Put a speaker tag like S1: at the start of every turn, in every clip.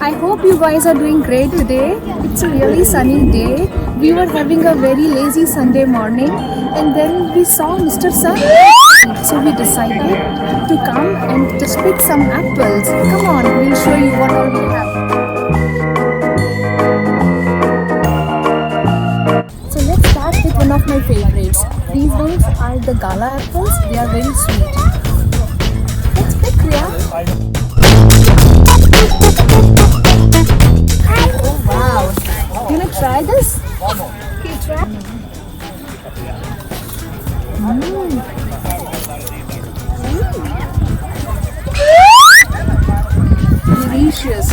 S1: I hope you guys are doing great today. It's a really sunny day. We were having a very lazy Sunday morning and then we saw Mr. Sun. So we decided to come and just pick some apples. Come on, we'll show you what all we have. So let's start with one of my favorites. These ones are the gala apples. They are very sweet. Let's pick, Riya. Oh wow. You wanna try this? Okay, try. Delicious.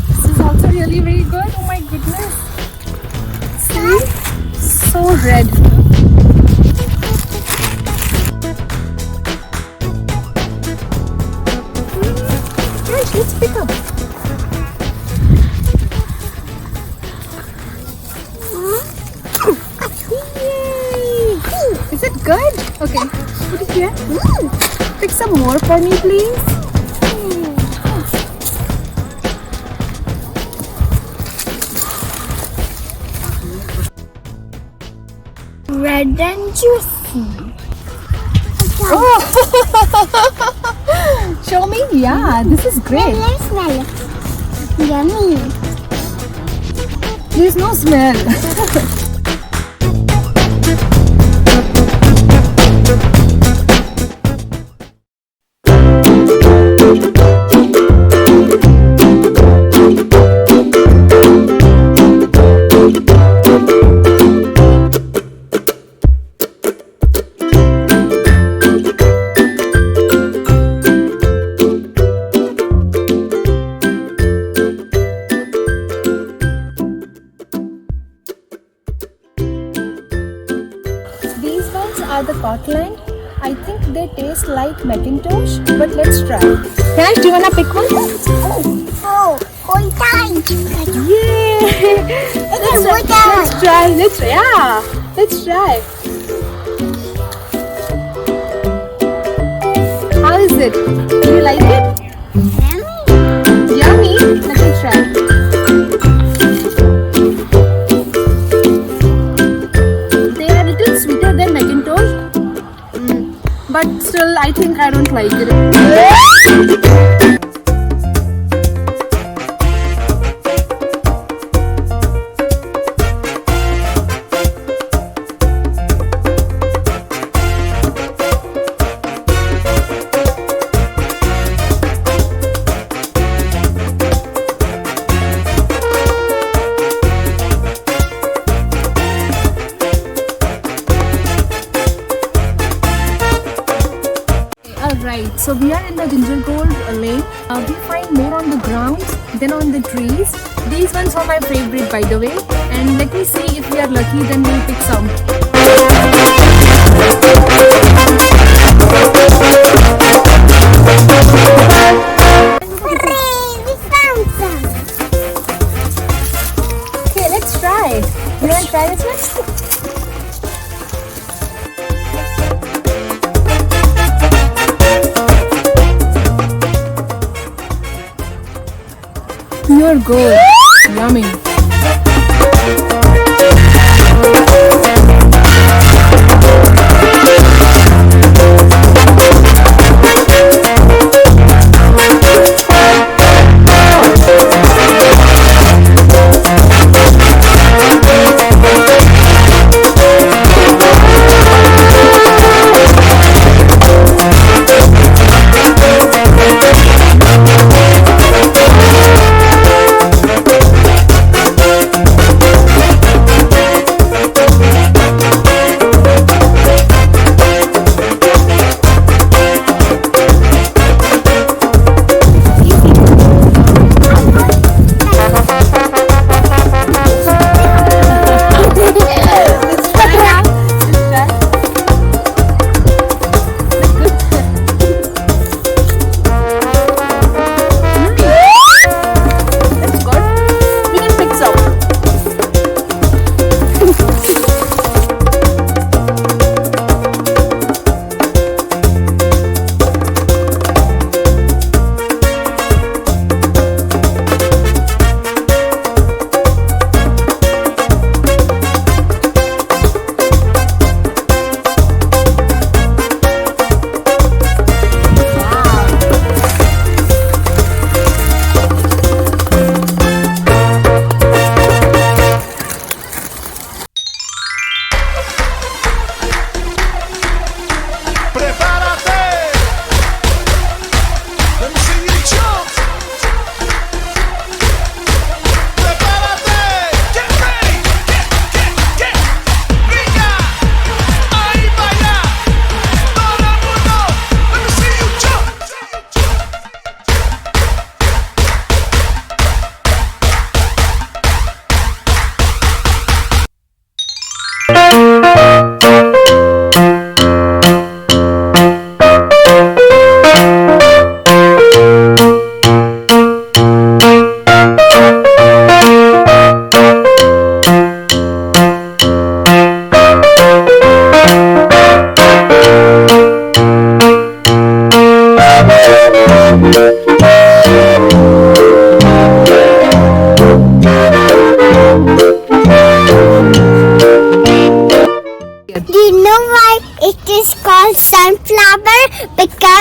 S1: This is also really very good. Oh my goodness. See? So red. Yes, let's pick up. Yay! Is it good? Okay, put it here. Pick some more for me, please.
S2: Red and juicy.
S1: Oh. Show me? Yeah, this is great.
S2: Let's smell it. Yummy.
S1: There's no smell. These ones are the cotland. I think they taste like Macintosh, but let's try. Reyansh, do you wanna pick one?
S2: Oh, hold tight.
S1: Yay! Let's try. Let's try. How is it? Do you like it? Yummy. Let me try. Sweeter than Macintosh, but still I think I don't like it. Alright, so we are in the ginger gold lane. We find more on the ground than on the trees. These ones are my favorite, by the way. And let me see if we are lucky, then we'll pick some.
S2: We found some.
S1: Okay, let's try. You want to try this one? Pure gold. Yummy.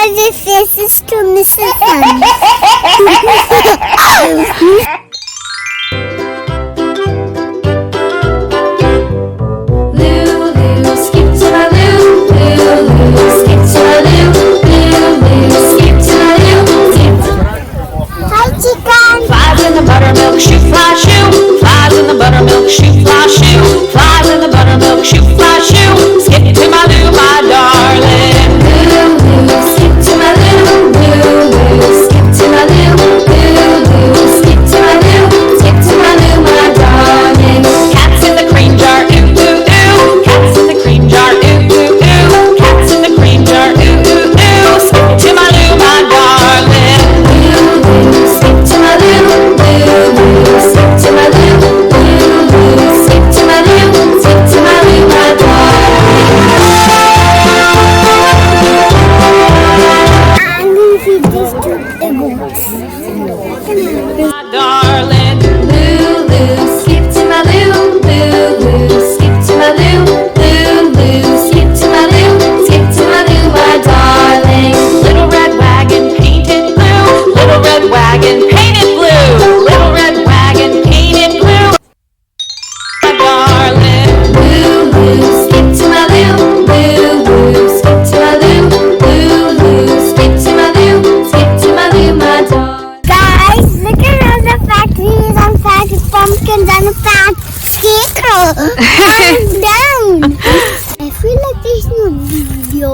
S2: Smiley faces to Mrs. Sun.
S3: Lulu, skip to my Lou. Lulu, skip to my Lou. Lulu, skip to my Lou. Skip to
S2: Hi, chicken.
S3: Flies in the buttermilk shoe, fly shoe. Flies in the buttermilk shoe, fly shoe. Flies in the buttermilk shoe, fly shoe. Skip to my Lou, my darling. Lulu, skip to my Lou. Lulu, skip to my Lou. Lulu, skip to my Lou. Skip to my Lou, my darling. Cats in the cream jar, ooh ooh ooh. Cats in the cream jar, ooh ooh ooh. Cats in the cream jar, ooh ooh ooh. Skip to my Lou, my darling. Lulu, skip to my Lou. Lulu, skip to my Lou. Lulu, skip to my Lou. Skip to my Lou, my darling.
S2: I'm going to feed this to the goats.
S3: My darling. Lulu, skip to my Lou. Lulu, skip to my Lou. Lulu, skip to my Lou. Skip to my Lou, my darling. Little red wagon painted blue. Little red wagon painted blue. Little red wagon painted blue. My darling. Lulu, skip to my Lou. Lulu, skip to my Lou. Lulu, skip to my Lou. Skip to my Lou, my darling.
S2: Guys, look at all the fat trees and fat pumpkins and fat scarecrow. I'm down. If you like this new video,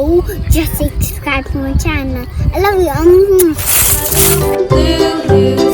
S2: just subscribe to my channel. I love you.
S3: Lulu,